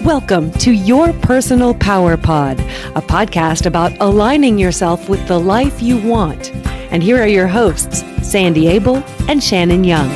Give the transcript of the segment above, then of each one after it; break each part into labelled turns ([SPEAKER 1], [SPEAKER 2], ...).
[SPEAKER 1] Welcome to Your Personal Power Pod, a podcast about aligning yourself with the life you want. And here are your hosts, Sandy Abel and Shannon Young.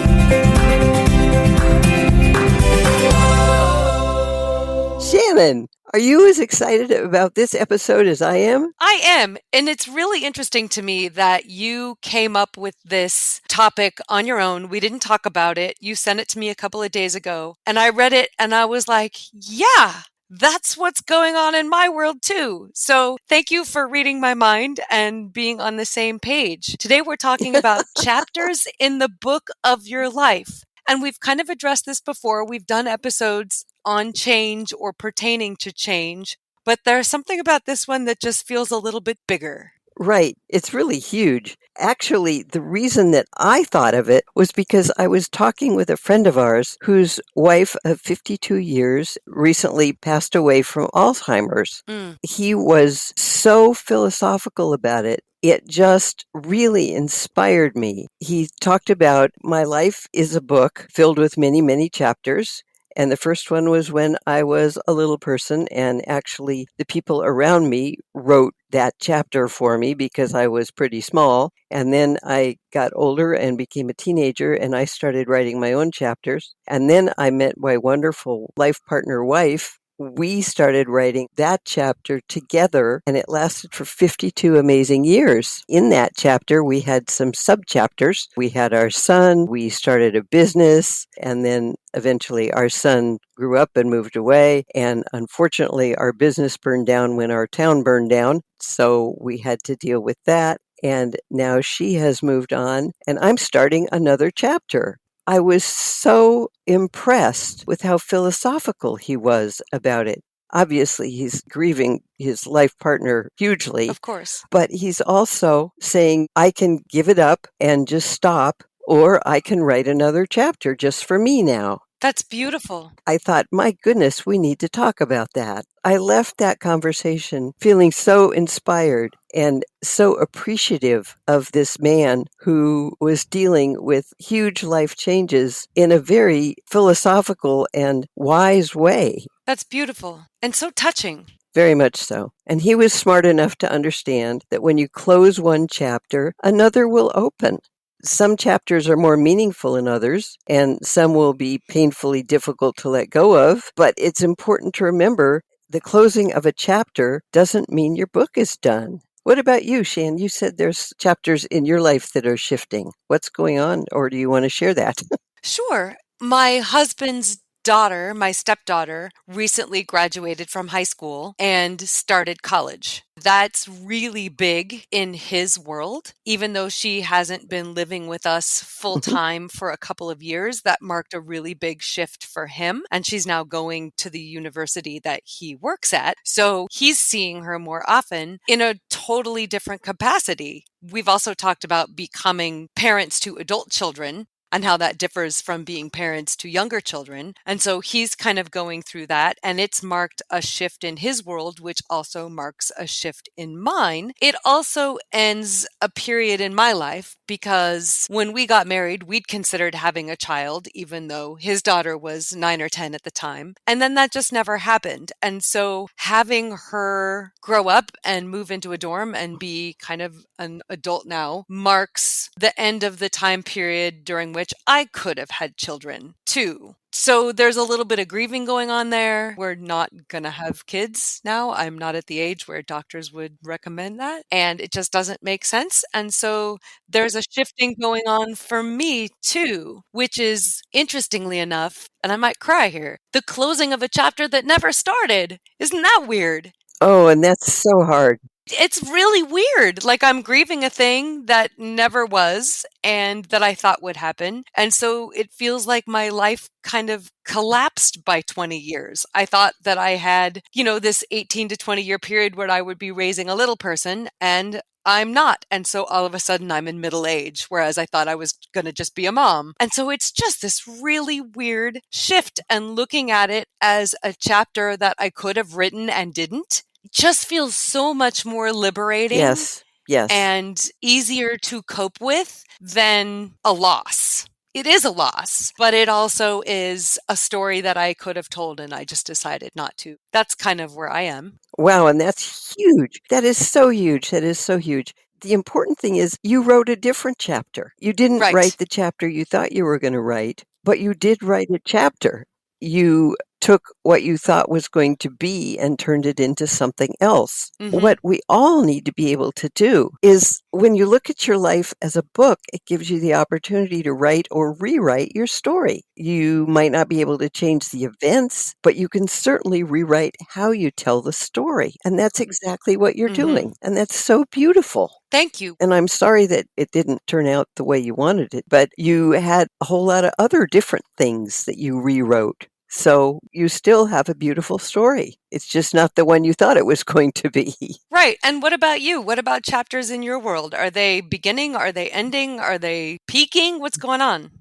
[SPEAKER 2] Shannon, are you as excited about this episode as I am?
[SPEAKER 1] I am. And it's really interesting to me that you came up with this topic on your own. We didn't talk about it. You sent it to me a couple of days ago, and I read it and I was like, yeah, that's what's going on in my world too. So thank you for reading my mind and being on the same page. Today we're talking about chapters in the book of your life. And we've kind of addressed this before. We've done episodes on change or pertaining to change, but there's something about this one that just feels a little bit bigger.
[SPEAKER 2] Right. It's really huge. Actually, the reason that I thought of it was because I was talking with a friend of ours whose wife of 52 years recently passed away from Alzheimer's. He was so philosophical about it. It just really inspired me. He talked about my life is a book filled with many, many chapters. And the first one was when I was a little person, and actually the people around me wrote that chapter for me because I was pretty small. And then I got older and became a teenager, and I started writing my own chapters. And then I met my wonderful life partner wife. We started writing that chapter together, and it lasted for 52 amazing years. In that chapter, we had some sub-chapters. We had our son, we started a business, and then eventually our son grew up and moved away. And unfortunately, our business burned down when our town burned down, so we had to deal with that. And now she has moved on, and I'm starting another chapter. I was so impressed with how philosophical he was about it. Obviously, he's grieving his life partner hugely.
[SPEAKER 1] Of course.
[SPEAKER 2] But he's also saying, I can give it up and just stop, or I can write another chapter just for me now.
[SPEAKER 1] That's beautiful.
[SPEAKER 2] I thought, my goodness, we need to talk about that. I left that conversation feeling so inspired and so appreciative of this man who was dealing with huge life changes in a very philosophical and wise way.
[SPEAKER 1] That's beautiful and so touching.
[SPEAKER 2] Very much so. And he was smart enough to understand that when you close one chapter, another will open. Some chapters are more meaningful than others, and some will be painfully difficult to let go of. But it's important to remember the closing of a chapter doesn't mean your book is done. What about you, Shan? You said there's chapters in your life that are shifting. What's going on, or do you want to share that?
[SPEAKER 1] Sure. My husband's daughter, my stepdaughter, recently graduated from high school and started college. That's really big in his world. Even though she hasn't been living with us full time for a couple of years, that marked a really big shift for him. And she's now going to the university that he works at. So he's seeing her more often in a totally different capacity. We've also talked about becoming parents to adult children and how that differs from being parents to younger children. And so he's kind of going through that, and it's marked a shift in his world, which also marks a shift in mine. It also ends a period in my life because when we got married, we'd considered having a child, even though his daughter was 9 or 10 at the time. And then that just never happened. And so having her grow up and move into a dorm and be kind of an adult now marks the end of the time period during which I could have had children too. So there's a little bit of grieving going on there. We're not going to have kids now. I'm not at the age where doctors would recommend that. And it just doesn't make sense. And so there's a shifting going on for me too, which is interestingly enough, and I might cry here, the closing of a chapter that never started. Isn't that weird?
[SPEAKER 2] Oh, and that's so hard.
[SPEAKER 1] It's really weird. Like I'm grieving a thing that never was and that I thought would happen. And so it feels like my life kind of collapsed by 20 years. I thought that I had, this 18 to 20 year period where I would be raising a little person, and I'm not. And so all of a sudden I'm in middle age, whereas I thought I was going to just be a mom. And so it's just this really weird shift, and looking at it as a chapter that I could have written and didn't just feels so much more liberating.
[SPEAKER 2] Yes.
[SPEAKER 1] And easier to cope with than a loss. It is a loss, but it also is a story that I could have told and I just decided not to. That's kind of where I am.
[SPEAKER 2] Wow, and that's huge. That is so huge. That is so huge. The important thing is you wrote a different chapter. You didn't write
[SPEAKER 1] Right.
[SPEAKER 2] the chapter you thought you were going to write, but you did write a chapter. You took what you thought was going to be and turned it into something else.
[SPEAKER 1] Mhm.
[SPEAKER 2] What we all need to be able to do is when you look at your life as a book, it gives you the opportunity to write or rewrite your story. You might not be able to change the events, but you can certainly rewrite how you tell the story. And that's exactly what you're
[SPEAKER 1] Mhm.
[SPEAKER 2] doing. And that's so beautiful.
[SPEAKER 1] Thank you.
[SPEAKER 2] And I'm sorry that it didn't turn out the way you wanted it, but you had a whole lot of other different things that you rewrote. So you still have a beautiful story. It's just not the one you thought it was going to be.
[SPEAKER 1] Right. And what about you? What about chapters in your world? Are they beginning? Are they ending? Are they peaking? What's going on?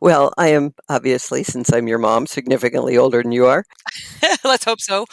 [SPEAKER 2] Well, I am obviously, since I'm your mom, significantly older than you are.
[SPEAKER 1] Let's hope so.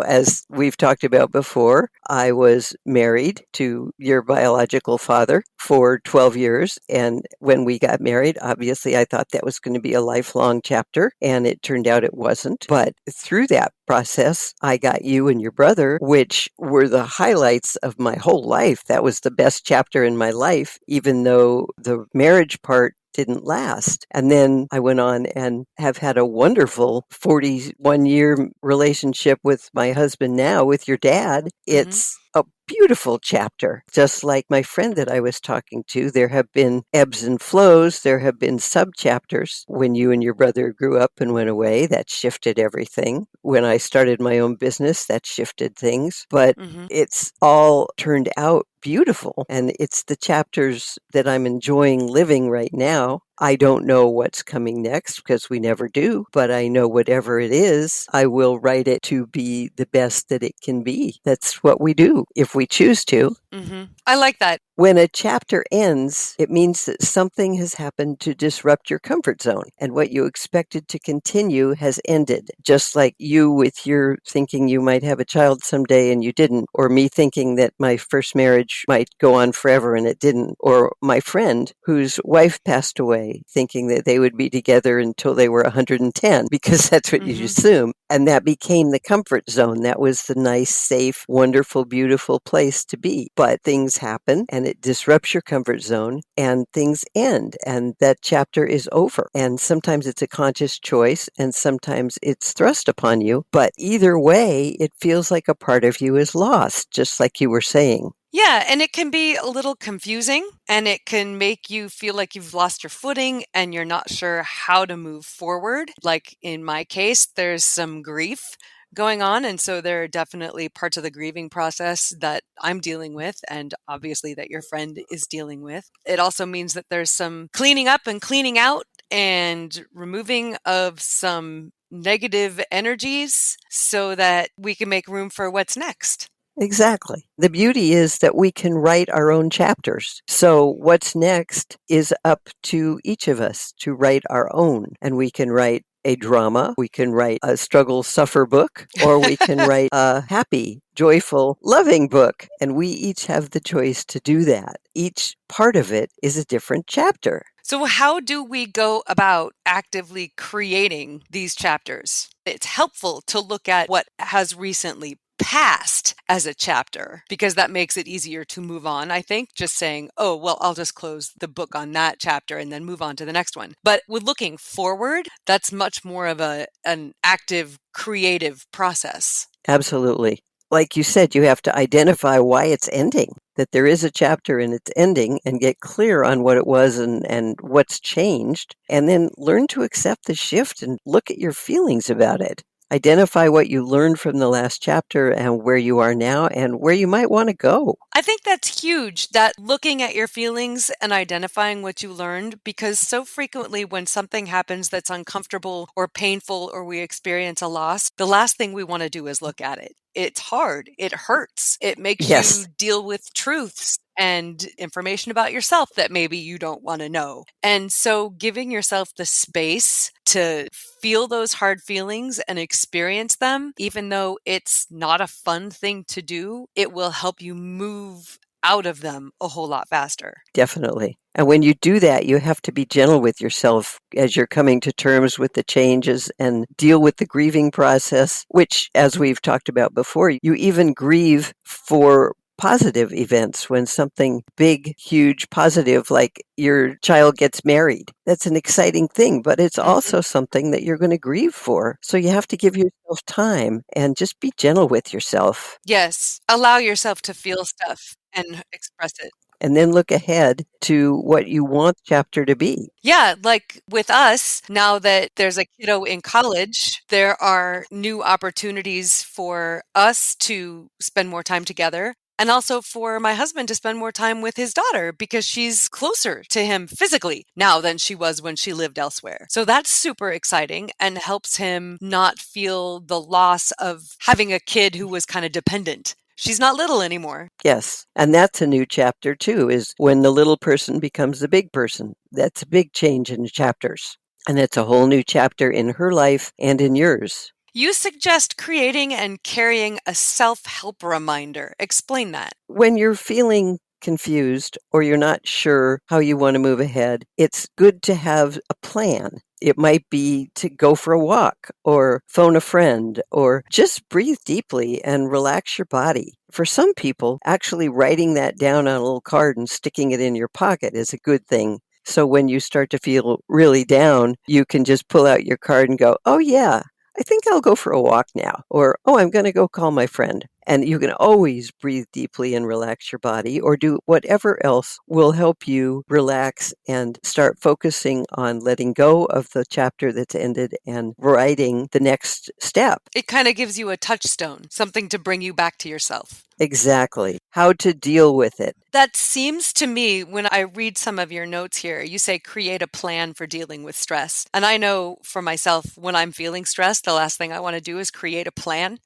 [SPEAKER 2] As we've talked about before, I was married to your biological father for 12 years. And when we got married, obviously, I thought that was going to be a lifelong chapter, and it turned out it wasn't. But through that process, I got you and your brother, which were the highlights of my whole life. That was the best chapter in my life, even though the marriage part didn't last. And then I went on and have had a wonderful 41-year relationship with my husband now, with your dad.
[SPEAKER 1] Mhm.
[SPEAKER 2] It's a beautiful chapter. Just like my friend that I was talking to, there have been ebbs and flows. There have been sub chapters. When you and your brother grew up and went away, that shifted everything. When I started my own business, that shifted things. But
[SPEAKER 1] Mhm.
[SPEAKER 2] it's all turned out beautiful. And it's the chapters that I'm enjoying living right now. I don't know what's coming next because we never do, but I know whatever it is, I will write it to be the best that it can be. That's what we do if we choose to.
[SPEAKER 1] Mhm. I like that.
[SPEAKER 2] When a chapter ends, it means that something has happened to disrupt your comfort zone, and what you expected to continue has ended. Just like you with your thinking you might have a child someday and you didn't, or me thinking that my first marriage might go on forever and it didn't, or my friend whose wife passed away thinking that they would be together until they were 110 because that's what you
[SPEAKER 1] Mhm.
[SPEAKER 2] assume. And that became the comfort zone. That was the nice, safe, wonderful, beautiful place to be. But things happen and it disrupts your comfort zone and things end and that chapter is over. And sometimes it's a conscious choice and sometimes it's thrust upon you. But either way, it feels like a part of you is lost, just like you were saying.
[SPEAKER 1] Yeah, and it can be a little confusing and it can make you feel like you've lost your footing and you're not sure how to move forward. Like in my case, there's some grief going on. And so there are definitely parts of the grieving process that I'm dealing with, and obviously that your friend is dealing with. It also means that there's some cleaning up and cleaning out and removing of some negative energies so that we can make room for what's next.
[SPEAKER 2] Exactly. The beauty is that we can write our own chapters. So, what's next is up to each of us to write our own. And we can write a drama, we can write a struggle suffer book, or we can write a happy, joyful, loving book. And we each have the choice to do that. Each part of it is a different chapter.
[SPEAKER 1] So, how do we go about actively creating these chapters? It's helpful to look at what has recently passed as a chapter because that makes it easier to move on. I think just saying, oh, well, I'll just close the book on that chapter and then move on to the next one. But with looking forward, that's much more of an active, creative process.
[SPEAKER 2] Absolutely. Like you said, you have to identify why it's ending, that there is a chapter and it's ending, and get clear on what it was and what's changed, and then learn to accept the shift and look at your feelings about it. Identify what you learned from the last chapter and where you are now and where you might want to go.
[SPEAKER 1] I think that's huge, that looking at your feelings and identifying what you learned, because so frequently when something happens that's uncomfortable or painful or we experience a loss, the last thing we want to do is look at it. It's hard. It hurts. It makes you
[SPEAKER 2] Yes,
[SPEAKER 1] deal with truths and information about yourself that maybe you don't want to know. And so giving yourself the space to feel those hard feelings and experience them, even though it's not a fun thing to do, it will help you move out of them a whole lot faster.
[SPEAKER 2] Definitely. And when you do that, you have to be gentle with yourself as you're coming to terms with the changes and deal with the grieving process, which, as we've talked about before, you even grieve for positive events when something big, huge, positive, like your child gets married. That's an exciting thing, but it's
[SPEAKER 1] Mhm.
[SPEAKER 2] also something that you're going to grieve for. So you have to give yourself time and just be gentle with yourself.
[SPEAKER 1] Yes, allow yourself to feel stuff and express it.
[SPEAKER 2] And then look ahead to what you want the chapter to be.
[SPEAKER 1] Yeah, like with us, now that there's a kiddo in college, there are new opportunities for us to spend more time together. And also for my husband to spend more time with his daughter because she's closer to him physically now than she was when she lived elsewhere. So that's super exciting and helps him not feel the loss of having a kid who was kind of dependent. She's not little anymore.
[SPEAKER 2] Yes, and that's a new chapter too, is when the little person becomes the big person. That's a big change in the chapters. And it's a whole new chapter in her life and in yours.
[SPEAKER 1] You suggest creating and carrying a self help reminder. Explain that.
[SPEAKER 2] When you're feeling confused or you're not sure how you want to move ahead, it's good to have a plan. It might be to go for a walk or phone a friend or just breathe deeply and relax your body. For some people, actually writing that down on a little card and sticking it in your pocket is a good thing. So when you start to feel really down, you can just pull out your card and go, oh, yeah, I think I'll go for a walk now. Or, oh, I'm going to go call my friend. And you can always breathe deeply and relax your body or do whatever else will help you relax and start focusing on letting go of the chapter that's ended and writing the next step.
[SPEAKER 1] It kind of gives you a touchstone, something to bring you back to yourself.
[SPEAKER 2] Exactly. How to deal with it.
[SPEAKER 1] That seems to me, when I read some of your notes here, you say create a plan for dealing with stress. And I know for myself, when I'm feeling stressed, the last thing I want to do is create a plan.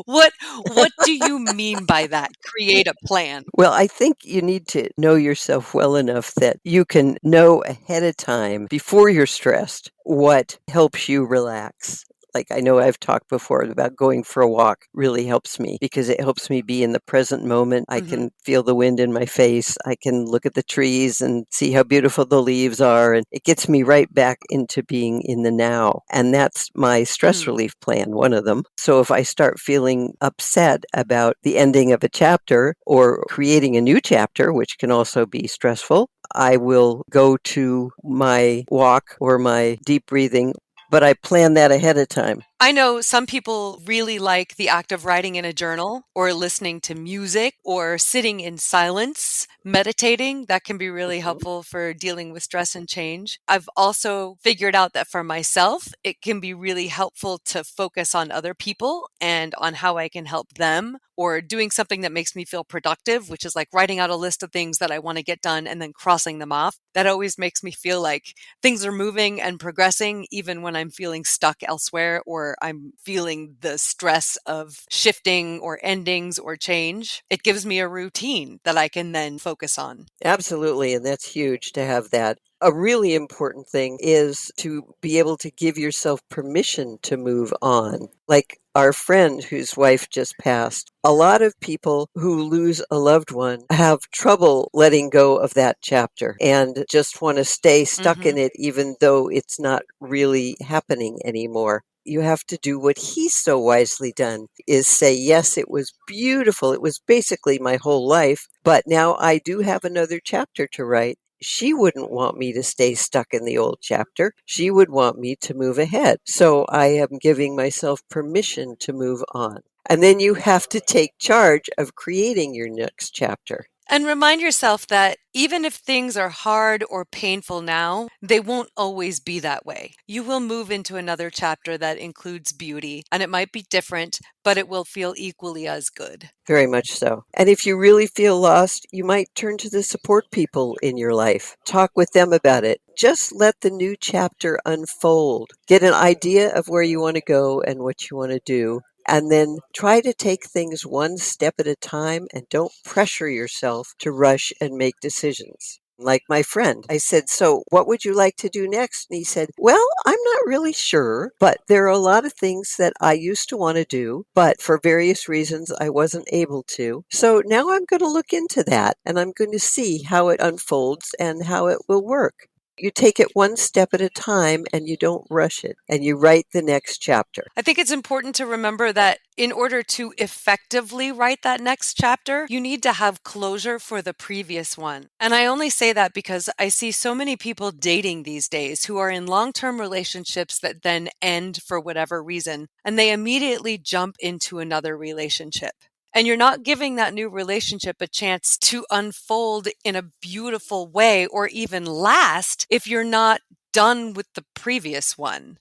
[SPEAKER 1] what what do you mean by that? Create a plan.
[SPEAKER 2] Well, I think you need to know yourself well enough that you can know ahead of time before you're stressed what helps you relax. Like I know I've talked before about going for a walk really helps me because it helps me be in the present moment. I
[SPEAKER 1] Mhm.
[SPEAKER 2] can feel the wind in my face. I can look at the trees and see how beautiful the leaves are. And it gets me right back into being in the now. And that's my stress
[SPEAKER 1] Mm.
[SPEAKER 2] relief plan, one of them. So if I start feeling upset about the ending of a chapter or creating a new chapter, which can also be stressful, I will go to my walk or my deep breathing, but I plan that ahead of time.
[SPEAKER 1] I know some people really like the act of writing in a journal or listening to music or sitting in silence, meditating. That can be really
[SPEAKER 2] Mhm.
[SPEAKER 1] helpful for dealing with stress and change. I've also figured out that for myself, it can be really helpful to focus on other people and on how I can help them or doing something that makes me feel productive, which is like writing out a list of things that I want to get done and then crossing them off. That always makes me feel like things are moving and progressing, even when I'm feeling stuck elsewhere or I'm feeling the stress of shifting or endings or change. It gives me a routine that I can then focus on.
[SPEAKER 2] Absolutely, and that's huge to have that. A really important thing is to be able to give yourself permission to move on. Like our friend whose wife just passed, a lot of people who lose a loved one have trouble letting go of that chapter and just want to stay stuck
[SPEAKER 1] Hmm.
[SPEAKER 2] in it, even though it's not really happening anymore. You have to do what he's so wisely done is say, yes, it was beautiful. It was basically my whole life, but now I do have another chapter to write. She wouldn't want me to stay stuck in the old chapter. She would want me to move ahead. So I am giving myself permission to move on. And then you have to take charge of creating your next chapter.
[SPEAKER 1] And remind yourself that even if things are hard or painful now, they won't always be that way. You will move into another chapter that includes beauty, and it might be different, but it will feel equally as good.
[SPEAKER 2] Very much so. And if you really feel lost, you might turn to the support people in your life. Talk with them about it. Just let the new chapter unfold. Get an idea of where you want to go and what you want to do. And then try to take things one step at a time and don't pressure yourself to rush and make decisions. Like my friend, I said, "So, what would you like to do next?" And he said, "Well, I'm not really sure, but there are a lot of things that I used to want to do, but for various reasons I wasn't able to. So now I'm going to look into that and I'm going to see how it unfolds and how it will work." You take it one step at a time and you don't rush it, and you write the next chapter.
[SPEAKER 1] I think it's important to remember that in order to effectively write that next chapter, you need to have closure for the previous one. And I only say that because I see so many people dating these days who are in long term relationships that then end for whatever reason, and they immediately jump into another relationship. And you're not giving that new relationship a chance to unfold in a beautiful way or even last if you're not done with the previous one.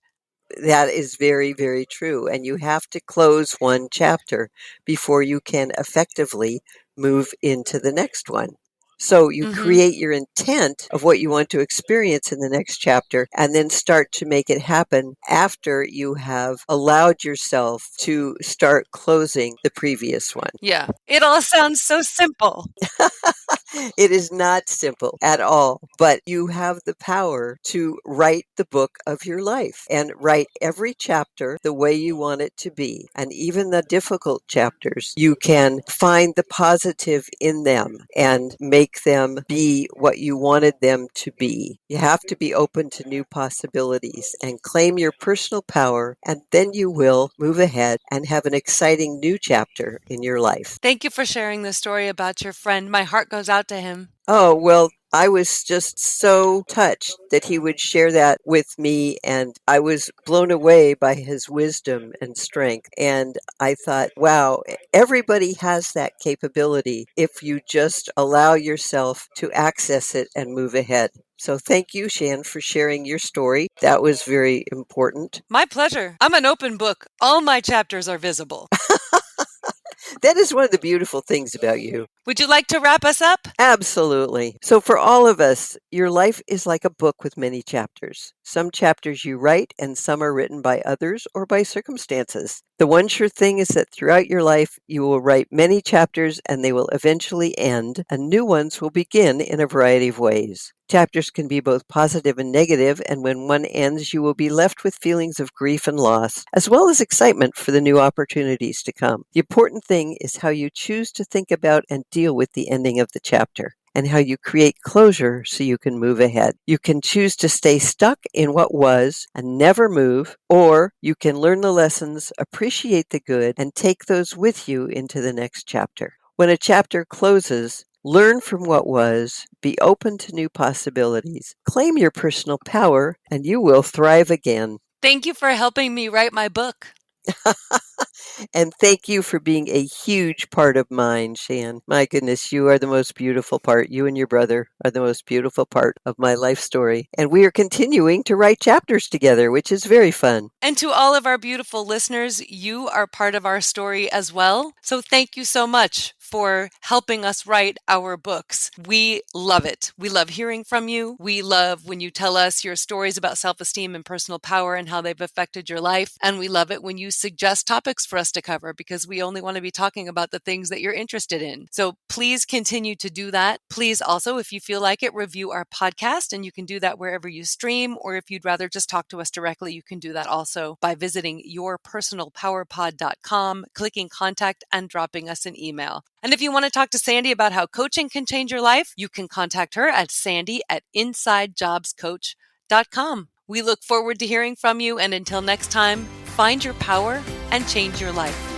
[SPEAKER 2] That is very, very true. And you have to close one chapter before you can effectively move into the next one. So you
[SPEAKER 1] Hmm.
[SPEAKER 2] create your intent of what you want to experience in the next chapter and then start to make it happen after you have allowed yourself to start closing the previous one.
[SPEAKER 1] Yeah. It all sounds so simple.
[SPEAKER 2] It is not simple at all, but you have the power to write the book of your life and write every chapter the way you want it to be. And even the difficult chapters, you can find the positive in them and make them be what you wanted them to be. You have to be open to new possibilities and claim your personal power, and then you will move ahead and have an exciting new chapter in your life.
[SPEAKER 1] Thank you for sharing the story about your friend. My heart goes out to him.
[SPEAKER 2] Oh, well, I was just so touched that he would share that with me, and I was blown away by his wisdom and strength. And I thought, wow, everybody has that capability if you just allow yourself to access it and move ahead. So thank you, Shan, for sharing your story. That was very important.
[SPEAKER 1] My pleasure. I'm an open book. All my chapters are visible.
[SPEAKER 2] That is one of the beautiful things about you.
[SPEAKER 1] Would you like to wrap us up?
[SPEAKER 2] Absolutely. So, for all of us, your life is like a book with many chapters. Some chapters you write, and some are written by others or by circumstances. The one sure thing is that throughout your life, you will write many chapters and they will eventually end, and new ones will begin in a variety of ways. Chapters can be both positive and negative, and when one ends, you will be left with feelings of grief and loss, as well as excitement for the new opportunities to come. The important thing is how you choose to think about and deal with the ending of the chapter, and how you create closure so you can move ahead. You can choose to stay stuck in what was and never move, or you can learn the lessons, appreciate the good, and take those with you into the next chapter. When a chapter closes, learn from what was, be open to new possibilities, claim your personal power, and you will thrive again.
[SPEAKER 1] Thank you for helping me write my book.
[SPEAKER 2] And thank you for being a huge part of mine, Shan. My goodness, you are the most beautiful part. You and your brother are the most beautiful part of my life story. And we are continuing to write chapters together, which is very fun.
[SPEAKER 1] And to all of our beautiful listeners, you are part of our story as well. So thank you so much for helping us write our books. We love it. We love hearing from you. We love when you tell us your stories about self-esteem and personal power and how they've affected your life. And we love it when you suggest topics for us to cover because we only want to be talking about the things that you're interested in. So please continue to do that. Please also, if you feel like it, review our podcast, and you can do that wherever you stream, or if you'd rather just talk to us directly, you can do that also by visiting yourpersonalpowerpod.com, clicking contact, and dropping us an email. And if you want to talk to Sandy about how coaching can change your life, you can contact her at sandy@insidejobscoach.com. We look forward to hearing from you, and until next time, find your power and change your life.